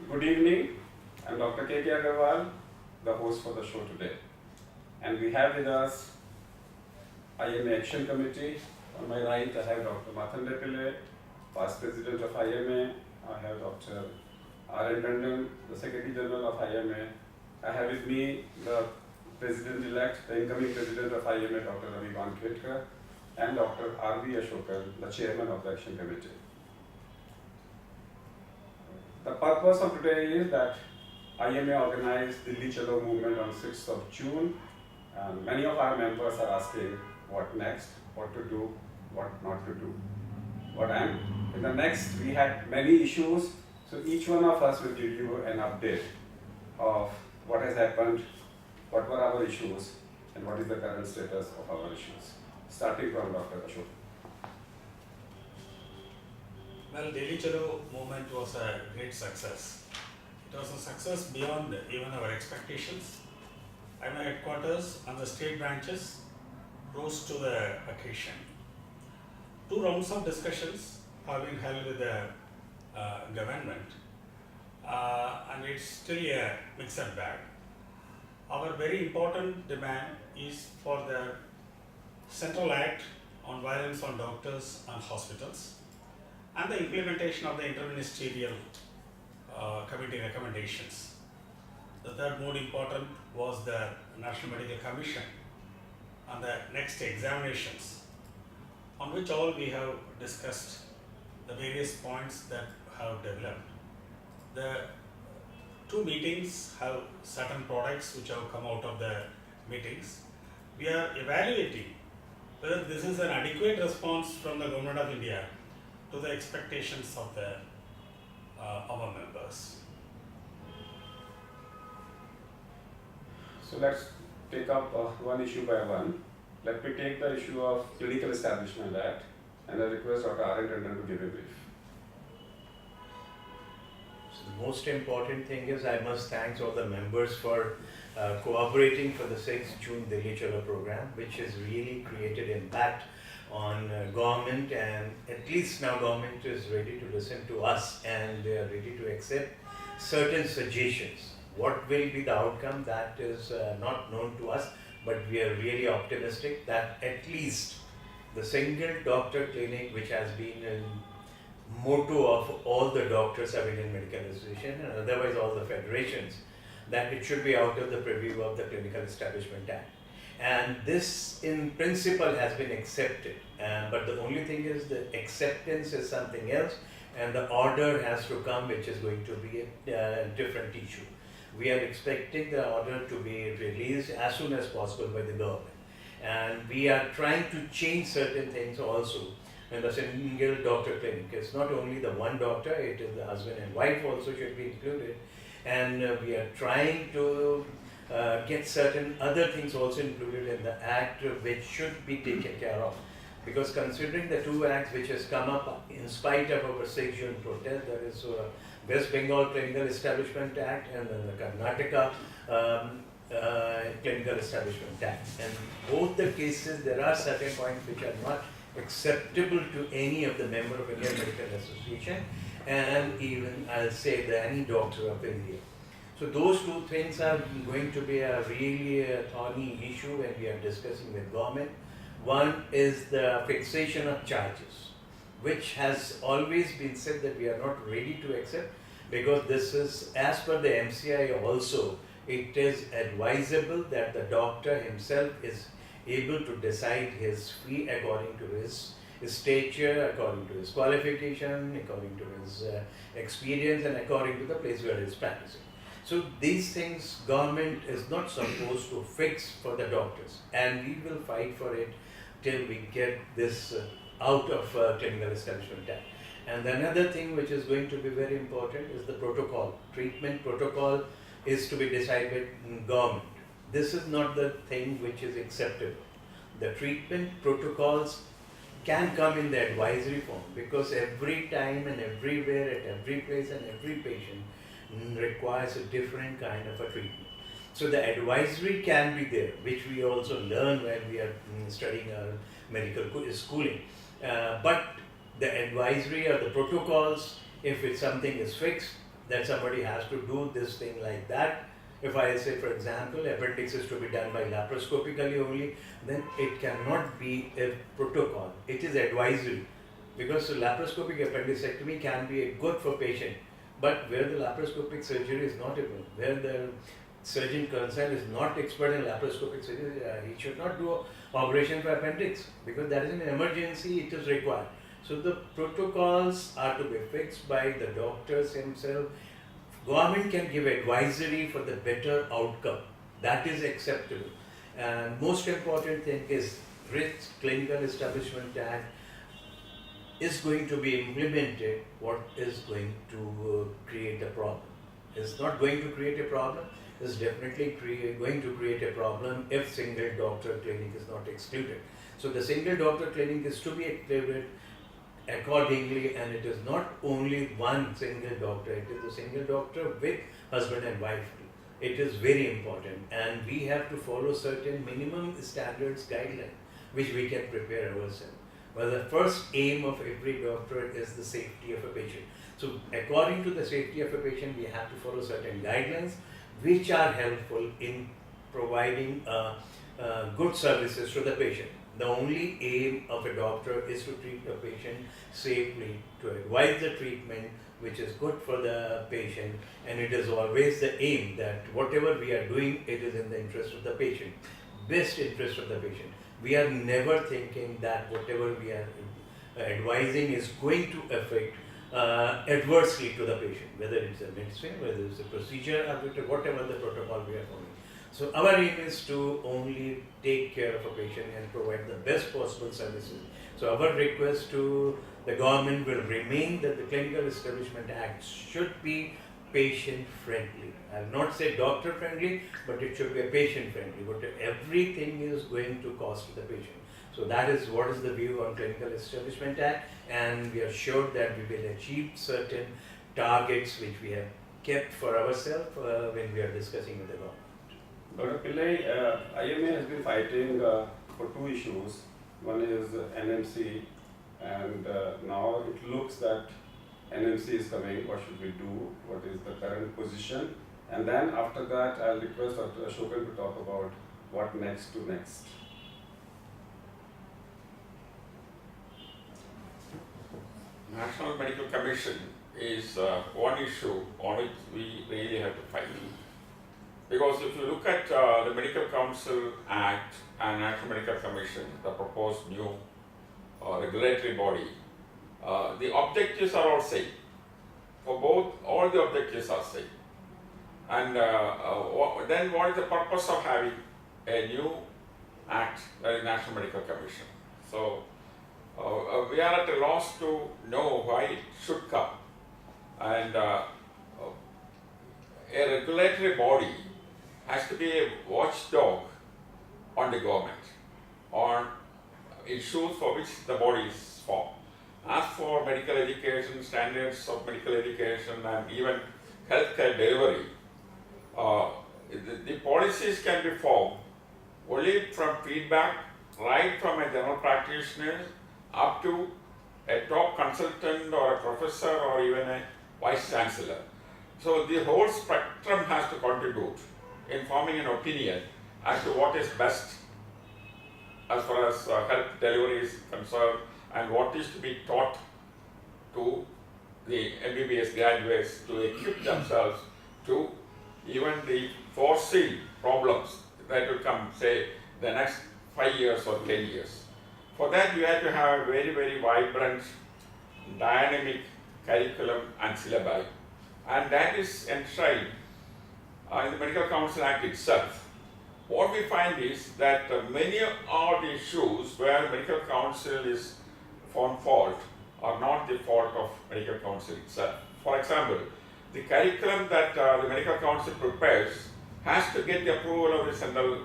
Good evening. I'm Dr. K. Aggarwal, the host for the show today. And we have with us IMA Action Committee. On my right, I have Dr. Mathande Pillai, Past President of IMA. I have Dr. R.N. Tandon, the Secretary General of IMA. I have with me the President-elect, the incoming President of IMA, Dr. Ravi Wankhedkar, and Dr. R.V. Ashokan, the Chairman of the Action Committee. The purpose of today is that IMA organized Dilli Chalo movement on 6th of June, and many of our members are asking what next, what to do, what not to do. In the next, we had many issues, so each one of us will give you an update of what has happened, what were our issues, and what is the current status of our issues. Starting from Dr. Ashok. Well, Dilli Chalo movement was a great success. It was a success beyond even our expectations. IMA headquarters and the state branches rose to the occasion. 2 rounds of discussions have been held with the government, and it's still a mixed bag. Our very important demand is for the Central Act on Violence on Doctors and Hospitals, and the implementation of the interministerial committee recommendations. The third more important was the National Medical Commission and the next examinations, on which all we have discussed the various points that have developed. The 2 meetings have certain products which have come out of the meetings. We are evaluating whether this is an adequate response from the Government of India to the expectations of our members. So let's take up one issue by one. Let me take the issue of Clinical Establishment Act, and I request Dr. R.N. Tandon to give a brief. So the most important thing is I must thank all the members for cooperating for the 6th June Dilli Chalo program, which has really created impact on government, and at least now government is ready to listen to us and they are ready to accept certain suggestions. What will be the outcome, that is not known to us, but we are really optimistic that at least the single doctor clinic, which has been a motto of all the doctors of Indian Medical Association and otherwise all the federations, that it should be out of the purview of the Clinical Establishment Act. And this in principle has been accepted, but the only thing is the acceptance is something else, and the order has to come, which is going to be a different issue. We are expecting the order to be released as soon as possible by the government, and we are trying to change certain things also. And the single doctor clinic, it's not only the one doctor, it is the husband and wife also should be included, and we are trying to get certain other things also included in the act, which should be taken care of. Because considering the 2 acts which has come up in spite of our 6th June protest, there is West Bengal Clinical Establishment Act and then the Karnataka Clinical Establishment Act. And both the cases, there are certain points which are not acceptable to any of the member of Indian Medical Association, and even I'll say any doctor of India. So those 2 things are going to be a really thorny issue, and we are discussing with government. One is the fixation of charges, which has always been said that we are not ready to accept, because this is, as per the MCI also, it is advisable that the doctor himself is able to decide his fee according to his stature, according to his qualification, according to his experience, and according to the place where he is practicing. So these things government is not supposed to fix for the doctors, and we will fight for it till we get this out of Clinical Establishment Act. And another thing which is going to be very important is the protocol. Treatment protocol is to be decided in government. This is not the thing which is acceptable. The treatment protocols can come in the advisory form, because every time and everywhere, at every place and every patient requires a different kind of a treatment. So the advisory can be there, which we also learn when we are studying our medical schooling. But the advisory or the protocols, if it's something is fixed, that somebody has to do this thing like that. If I say, for example, appendix is to be done by laparoscopically only, then it cannot be a protocol. It is advisory, because laparoscopic appendicectomy can be good for patient, but where the laparoscopic surgery is not able, where the surgeon concerned is not expert in laparoscopic surgery, he should not do operation for appendix, because that is an emergency, it is required. So the protocols are to be fixed by the doctors himself. Government can give advisory for the better outcome. That is acceptable. And most important thing is RITS, Clinical Establishment Act, is going to be implemented. What is going to create a problem? It's not going to create a problem. It's definitely going to create a problem if single doctor clinic is not excluded. So the single doctor clinic is to be excluded accordingly, and it is not only one single doctor, it is a single doctor with husband and wife. It is very important, and we have to follow certain minimum standards guidelines which we can prepare ourselves. Well, the first aim of every doctor is the safety of a patient. So according to the safety of a patient, we have to follow certain guidelines which are helpful in providing good services to the patient. The only aim of a doctor is to treat the patient safely, to advise the treatment which is good for the patient, and it is always the aim that whatever we are doing, it is in the interest of the patient, best interest of the patient. We are never thinking that whatever we are advising is going to affect adversely to the patient, whether it's a medicine, whether it's a procedure, or whatever the protocol we are following. So our aim is to only take care of a patient and provide the best possible services. So our request to the government will remain that the Clinical Establishment Act should be patient friendly. I will not say doctor friendly, but it should be a patient friendly. But everything is going to cost the patient. So that is what is the view on Clinical Establishment Act, and we are sure that we will achieve certain targets which we have kept for ourselves when we are discussing with the government. Dr. Pillai, IMA has been fighting for two issues. One is NMC, and now it looks that NMC is coming. What should we do? What is the current position? And then after that, I'll request Dr. Ashokan to talk about what next to next. National Medical Commission is one issue on which we really have to fight. Because if you look at the Medical Council Act and National Medical Commission, the proposed new regulatory body, the objectives are all same. For both, all the objectives are same. And then what is the purpose of having a new act, the National Medical Commission? So we are at a loss to know why it should come. And a regulatory body has to be a watchdog on the government, on issues for which the body is formed. As for medical education, standards of medical education, and even healthcare delivery, the policies can be formed only from feedback, right from a general practitioner up to a top consultant or a professor or even a vice chancellor. So the whole spectrum has to contribute in forming an opinion as to what is best as far as health delivery is concerned, and what is to be taught to the MBBS graduates to equip themselves to even the foreseen problems that will come, say, the next 5 years or 10 years. For that, you have to have a very, very vibrant, dynamic curriculum and syllabi, and that is enshrined in the Medical Council Act itself. What we find is that many of the issues where Medical Council is found fault are not the fault of Medical Council itself. For example, the curriculum that the Medical Council prepares has to get the approval of the Central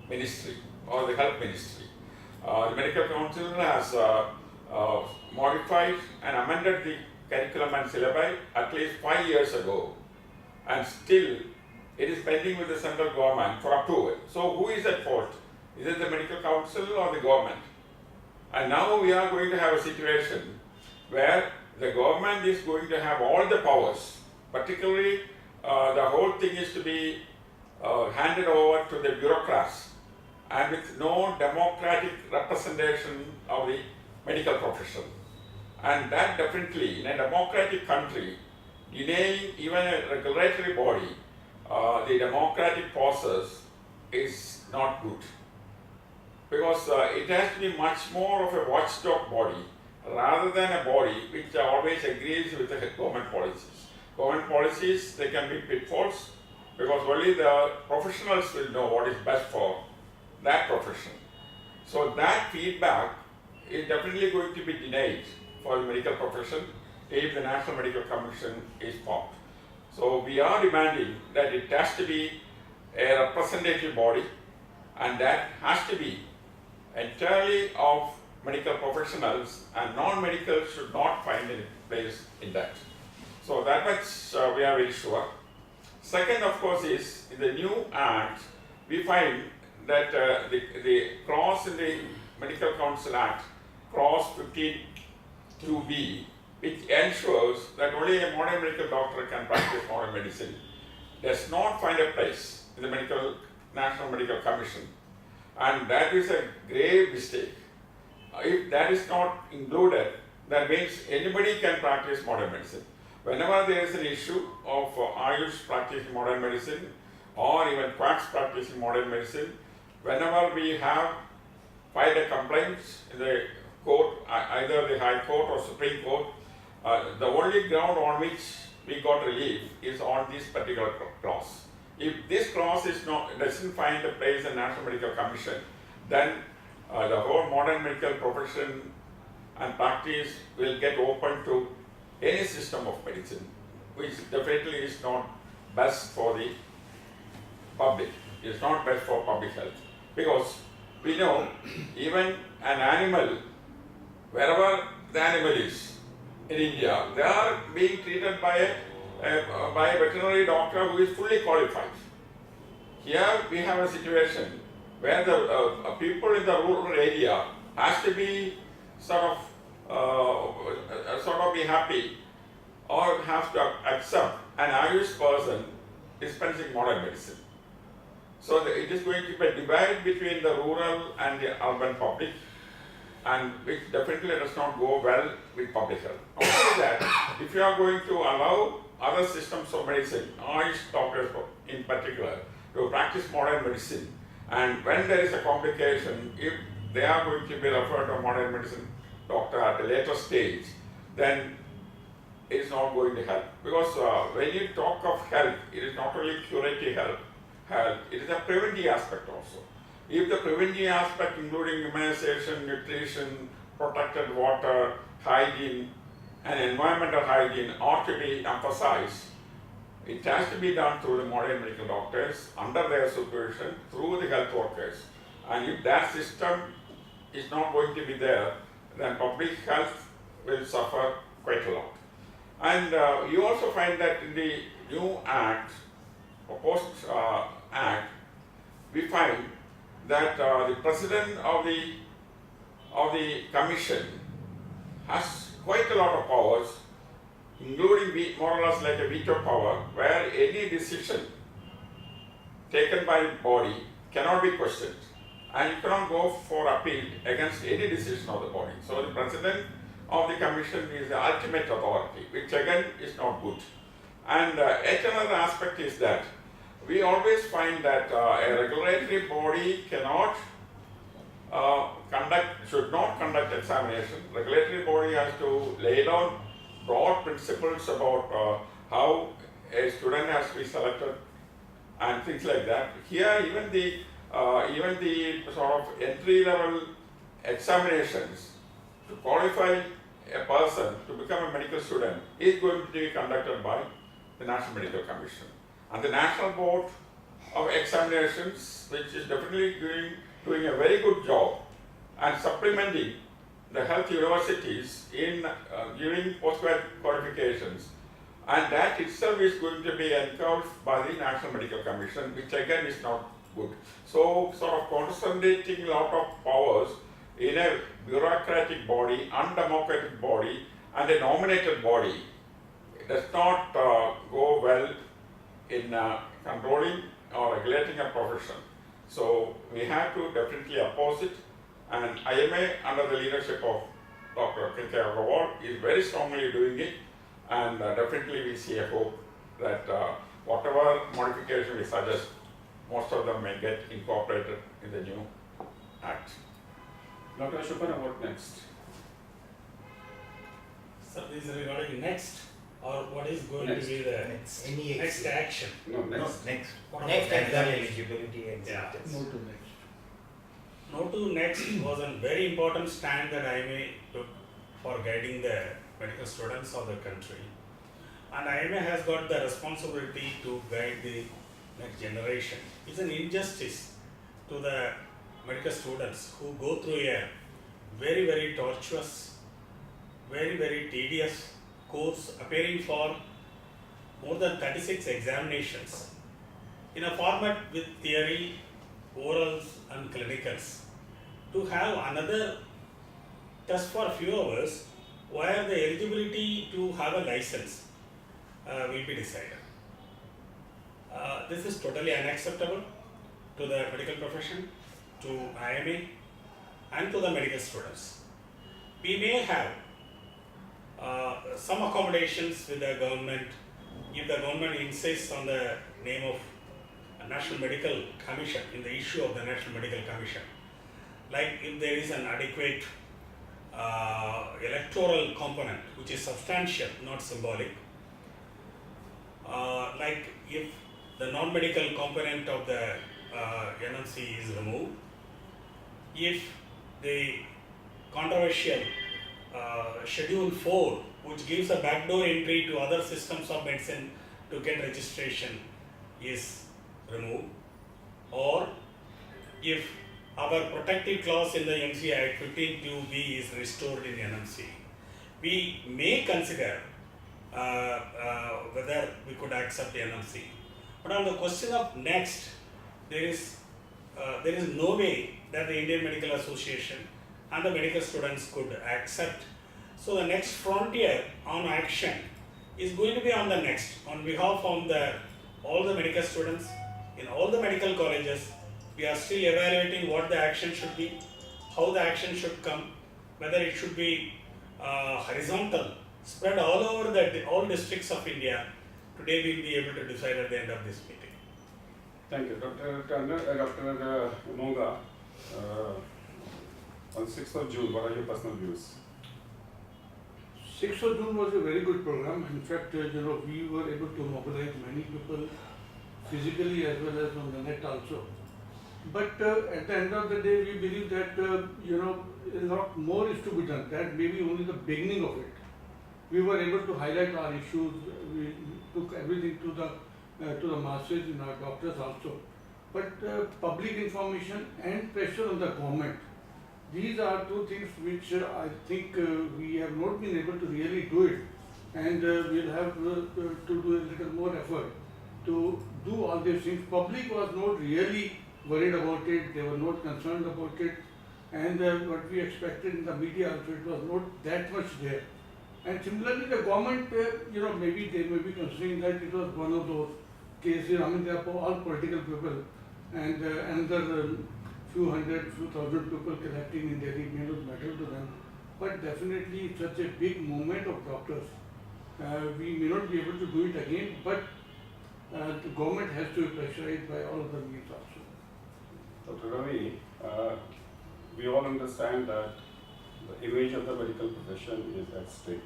Ministry or the Health Ministry. The Medical Council has modified and amended the curriculum and syllabi at least 5 years ago, and still it is pending with the central government for approval. So who is at fault? Is it the Medical Council or the government? And now we are going to have a situation where the government is going to have all the powers Particularly, the whole thing is to be handed over to the bureaucrats and with no democratic representation of the medical profession. And that definitely, in a democratic country, denying even a regulatory body the democratic process is not good. Because it has to be much more of a watchdog body rather than a body which always agrees with the government policies. Government policies, they can be pitfalls because only the professionals will know what is best for that profession. So that feedback is definitely going to be denied for the medical profession if the National Medical Commission is formed. So we are demanding that it has to be a representative body and that has to be entirely of medical professionals and non-medical should not find any place in that. So that much we are very sure. Second, of course, is in the new act, we find that the clause in the Medical Council Act, clause 15(2)(b), which ensures that only a modern medical doctor can practice modern medicine, does not find a place in the National Medical Commission. And that is a grave mistake. If that is not included, that means anybody can practice modern medicine. Whenever there is an issue of Ayush practicing modern medicine or even quacks practicing modern medicine, whenever we have filed a complaint in the court, either the High Court or Supreme Court, the only ground on which we got relief is on this particular clause. If this clause doesn't find a place in National Medical Commission, then the whole modern medical profession and practice will get open to any system of medicine, which definitely is not best for the public. It's not best for public health. Because we know even an animal, wherever the animal is in India, they are being treated by a veterinary doctor who is fully qualified. Here we have a situation where the people in the rural area has to be sort of be happy or have to accept an Irish person dispensing modern medicine. So it is going to be a divide between the rural and the urban public, and which definitely does not go well with public health. Not only that, if you are going to allow other systems of medicine, Irish doctors in particular, to practice modern medicine, and when there is a complication, if they are going to be referred to a modern medicine doctor at a later stage, then it is not going to help. Because when you talk of health, it is not only curative health, it is a preventive aspect also. If the preventive aspect, including immunization, nutrition, protected water, hygiene, and environmental hygiene ought to be emphasized, it has to be done through the modern medical doctors, under their supervision, through the health workers. And if that system is not going to be there, then public health will suffer quite a lot. And you also find that in the new act, proposed act, we find that the president of the commission has quite a lot of powers, including more or less like a veto power, where any decision taken by the body cannot be questioned, and you cannot go for appeal against any decision of the body. So the president of the commission is the ultimate authority, which again is not good. And yet another aspect is that we always find that a regulatory body should not conduct examination. Regulatory body has to lay down broad principles about how a student has to be selected and things like that. Here, even the sort of entry-level examinations to qualify a person to become a medical student is going to be conducted by the National Medical Commission. And the National Board of Examinations, which is definitely doing a very good job and supplementing the health universities in giving postgrad qualifications, and that itself is going to be encouraged by the National Medical Commission, which again is not good. So sort of concentrating a lot of powers in a bureaucratic body, undemocratic body, and a nominated body does not go well in controlling or regulating a profession. So we have to definitely oppose it, and IMA under the leadership of Dr. K. Aggarwal is very strongly doing it, and definitely we see a hope that whatever modification we suggest, most of them may get incorporated in the new act. Dr. Shupana, what next? So this is regarding next, or what is going Next. to be the Any next action? No, No, next. next. What about Next next? exam eligibility Yeah. acceptance. No to next. No to next was a very important stand that IMA took for guiding the medical students of the country. And IMA has got the responsibility to guide the next generation. It's an injustice to the medical students who go through a very, very tortuous, very, very tedious course, appearing for more than 36 examinations in a format with theory, orals and clinicals, to have another test for a few hours where the eligibility to have a license will be decided. This is totally unacceptable to the medical profession, to IMA and to the medical students. We may have some accommodations with the government if the government insists on the name of a National Medical Commission, in the issue of the National Medical Commission. Like if there is an adequate electoral component which is substantial, not symbolic. Like if the non-medical component of the NMC is removed, if the controversial Schedule 4, which gives a backdoor entry to other systems of medicine to get registration, is removed, or if our protective clause in the MC Act 15(2)(b) is restored in NMC, we may consider whether we could accept NMC. But on the question of next, there is no way that the Indian Medical Association and the medical students could accept. So the next frontier on action is going to be on the next. On behalf of all the medical students in all the medical colleges, we are still evaluating what the action should be, how the action should come, whether it should be horizontal, spread all over all districts of India. Today we will be able to decide at the end of this meeting. Thank you. Dr. Umonga, on 6th of June, what are your personal views? 6th of June was a very good program. In fact, we were able to mobilize many people physically as well as on the net also. But at the end of the day, we believe that a lot more is to be done. That may be only the beginning of it. We were able to highlight our issues. We took everything to the masses in our doctors also. But public information and pressure on the government, these are two things which I think we have not been able to really do it, and we'll have to do a little more effort to do all these things. Public was not really worried about it, they were not concerned about it, and what we expected in the media also, it was not that much there. And similarly, the government, maybe they may be considering that it was one of those cases. I mean, they are all political people, and another few hundred, few thousand people collecting in Delhi may not matter to them. But definitely, it's such a big movement of doctors. We may not be able to do it again, but the government has to be pressurized by all other means also. Dr. Ravi, we all understand that the image of the medical profession is at stake.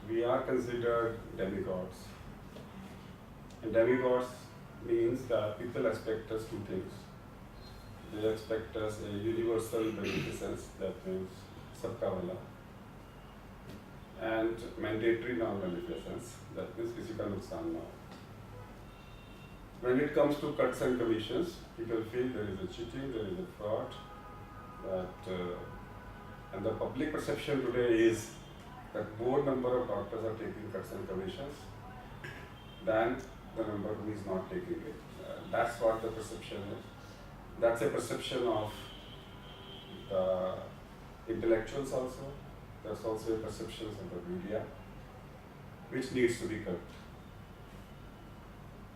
We are considered demigods. And demigods means that people expect us two things. They expect us a universal beneficence, that means sabka wala, and mandatory non-beneficence, that means kisi ka nuksan na ho. When it comes to cuts and commissions, people feel there is a cheating, there is a fraud, and the public perception today is that more number of doctors are taking cuts and commissions than the number who is not taking it. That's what the perception is. That's a perception of the intellectuals also. That's also a perception of the media. which needs to be cut.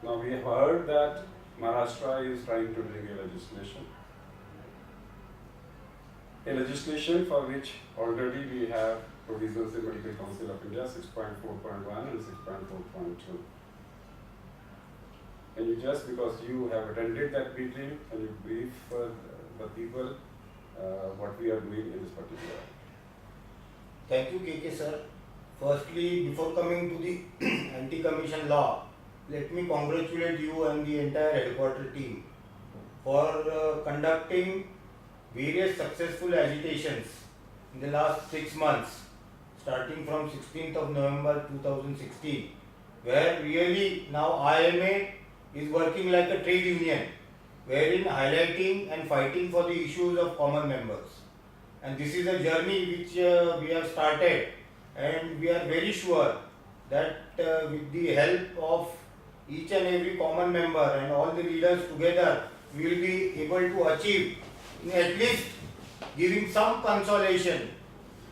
Now we have heard that Maharashtra is trying to bring a legislation for which already we have provisions in Medical Council of India 6.4.1 and 6.4.2. Can you just, because you have attended that meeting, can you brief the people what we are doing in this particular? Thank you, KK sir. Firstly, before coming to the anti-commission law, let me congratulate you and the entire headquarter team for conducting various successful agitations in the last 6 months, starting from 16th of November 2016, where really now IMA is working like a trade union, wherein highlighting and fighting for the issues of common members. And this is a journey which we have started, and we are very sure that with the help of each and every common member and all the leaders together, we will be able to achieve at least giving some consolation,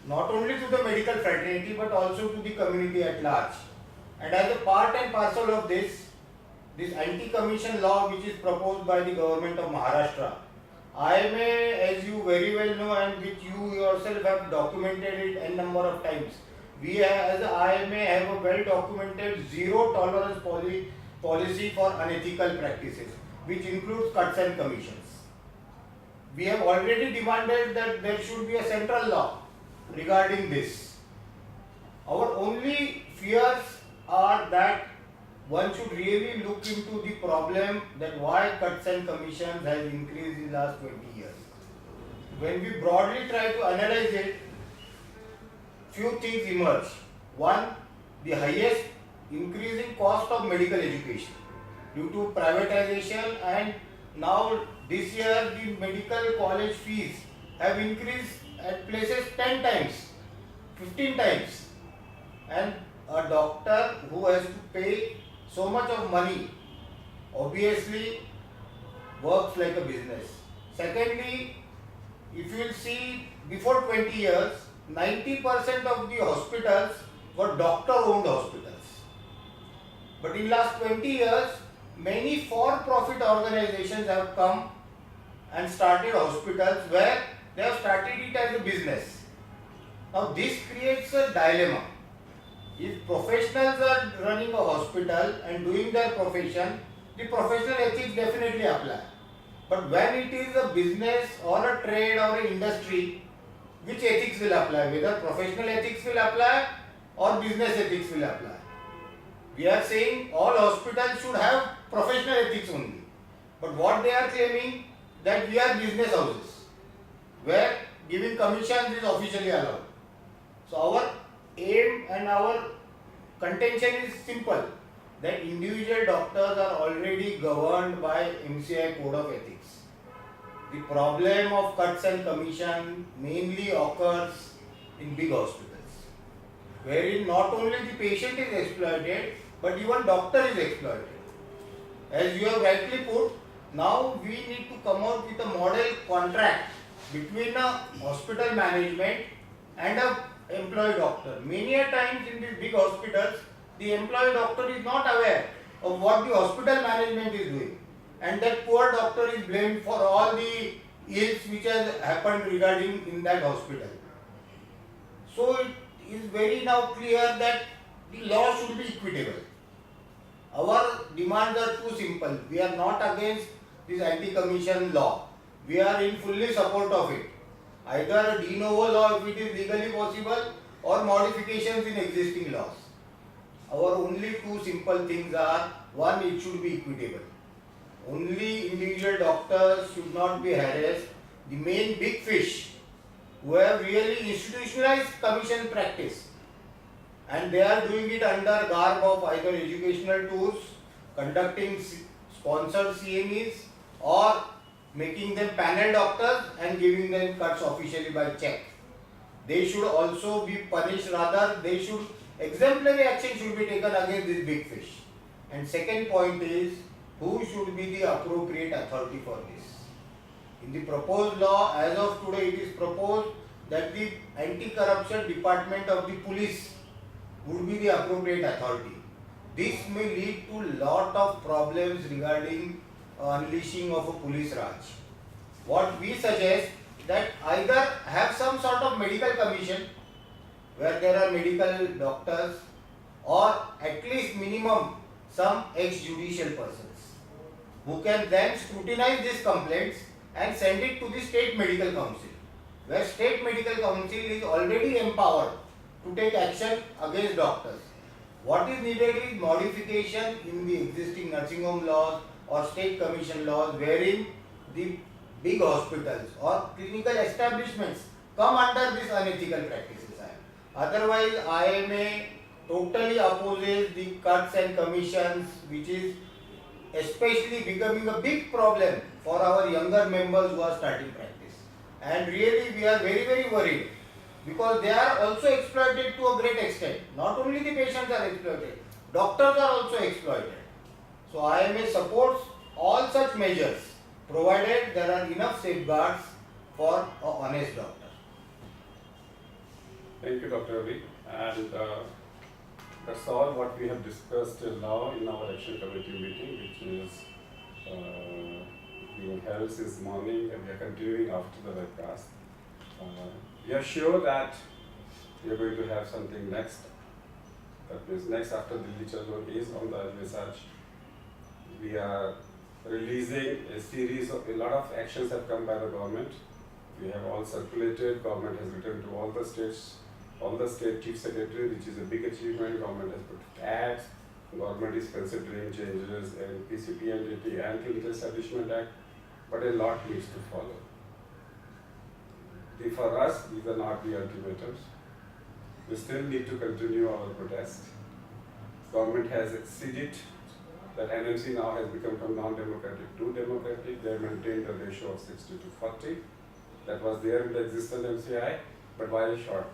not only to the medical fraternity but also to the community at large. And as a part and parcel of this anti-commission law which is proposed by the government of Maharashtra, IMA, as you very well know and which you yourself have documented it n number of times, we as a IMA have a well documented zero tolerance policy for unethical practices, which includes cuts and commissions. We have already demanded that there should be a central law regarding this. Our only fears are that one should really look into the problem that why cuts and commissions has increased in the last 20 years. When we broadly try to analyze it, few things emerge. One, the highest increasing cost of medical education due to privatization, and now this year the medical college fees have increased at places 10 times, 15 times, and a doctor who has to pay so much of money obviously works like a business. Secondly, if you will see, before 20 years, 90% of the hospitals were doctor-owned hospitals. But in last 20 years, many for-profit organizations have come and started hospitals where they have started it as a business. Now this creates a dilemma. If professionals are running a hospital and doing their profession, the professional ethics definitely apply. But when it is a business or a trade or an industry, which ethics will apply? Whether professional ethics will apply or business ethics will apply? We are saying all hospitals should have professional ethics only. But what they are claiming, that we are business houses, where giving commissions is officially allowed. So our aim and our contention is simple, that individual doctors are already governed by MCI Code of Ethics. The problem of cuts and commission mainly occurs in big hospitals, wherein not only the patient is exploited, but even doctor is exploited. As you have rightly put, now we need to come out with a model contract between a hospital management and a employee doctor. Many a times in these big hospitals, the employee doctor is not aware of what the hospital management is doing, and that poor doctor is blamed for all the ills which has happened regarding in that hospital. So it is very now clear that the law should be equitable. Our demands are too simple. We are not against this anti-commission law. We are in fully support of it. Either a de novo law if it is legally possible, or modifications in existing laws. Our only two simple things are, one, it should be equitable. Only individual doctors should not be harassed. The main big fish who have really institutionalized commission practice, and they are doing it under garb of either educational tours, conducting sponsored CMEs, or making them panel doctors and giving them cuts officially by check. They should also be punished, rather they should, exemplary action should be taken against this big fish. And second point is, who should be the appropriate authority for this? In the proposed law, as of today, it is proposed that the anti-corruption department of the police would be the appropriate authority. This may lead to lot of problems regarding unleashing of a police raj. What we suggest that either have some sort of medical commission where there are medical doctors, or at least minimum some ex-judicial persons who can then scrutinize these complaints and send it to the state medical council, where state medical council is already empowered to take action against doctors. What is needed is modification in the existing nursing home laws or state commission laws, wherein the big hospitals or clinical establishments come under this unethical practices. Otherwise, IMA totally opposes the cuts and commissions, which is especially becoming a big problem for our younger members who are starting practice. And really, we are very, very worried because they are also exploited to a great extent. Not only the patients are exploited, doctors are also exploited. So IMA supports all such measures, provided there are enough safeguards for an honest doctor. Thank you, Dr. Ravi. And that's all what we have discussed till now in our action committee meeting, which is being held since morning, and we are continuing after the webcast. We are sure that we are going to have something next. That means next after Dilli chalo is on the research. We are releasing a series of, a lot of actions have come by the government. We have all circulated, government has written to all the states, all the state chief secretary, which is a big achievement. Government has put ads, government is considering changes in PCP and DT and Clinical Establishment Act, but a lot needs to follow. For us, these are not the ultimatums. We still need to continue our protest. Government has exceeded that NMC now has become from non-democratic to democratic. They maintained the ratio of 60 to 40. That was there in the existing MCI, but why short?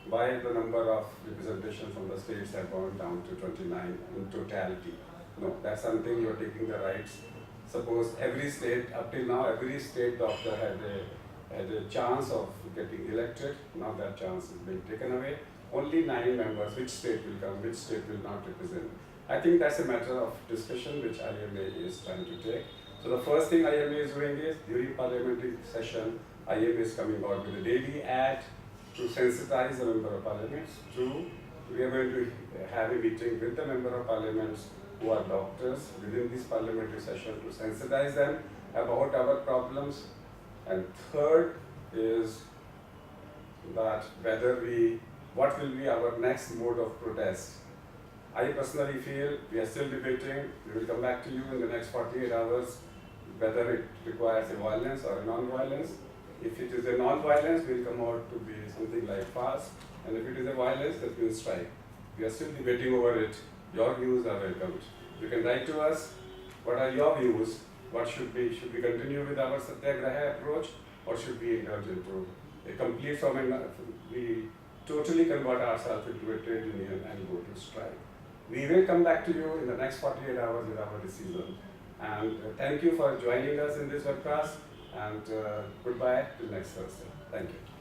Why the number of representation from the states have gone down to 29 in totality? No, that's something you're taking the rights. Suppose every state, up till now, every state doctor had a chance of getting elected. Now that chance is being taken away. Only 9 members, which state will come, which state will not represent. I think that's a matter of discussion which IMA is trying to take. So the first thing IMA is doing is, during parliamentary session, IMA is coming out with a daily ad to sensitize the member of parliaments. 2, we are going to have a meeting with the member of parliaments who are doctors within this parliamentary session to sensitize them about our problems. And 3rd is that what will be our next mode of protest. I personally feel we are still debating. We will come back to you in the next 48 hours whether it requires a violence or a non-violence. If it is a non-violence, we will come out to be something like fast. And if it is a violence, that will strike. We are still debating over it. Your views are welcomed. You can write to us. What are your views? What should we continue with our satyagraha approach, or should we indulge into a complete we totally convert ourselves into a trade union and go to strike? We will come back to you in the next 48 hours with our decision. And thank you for joining us in this webcast, and goodbye till next Thursday. Thank you.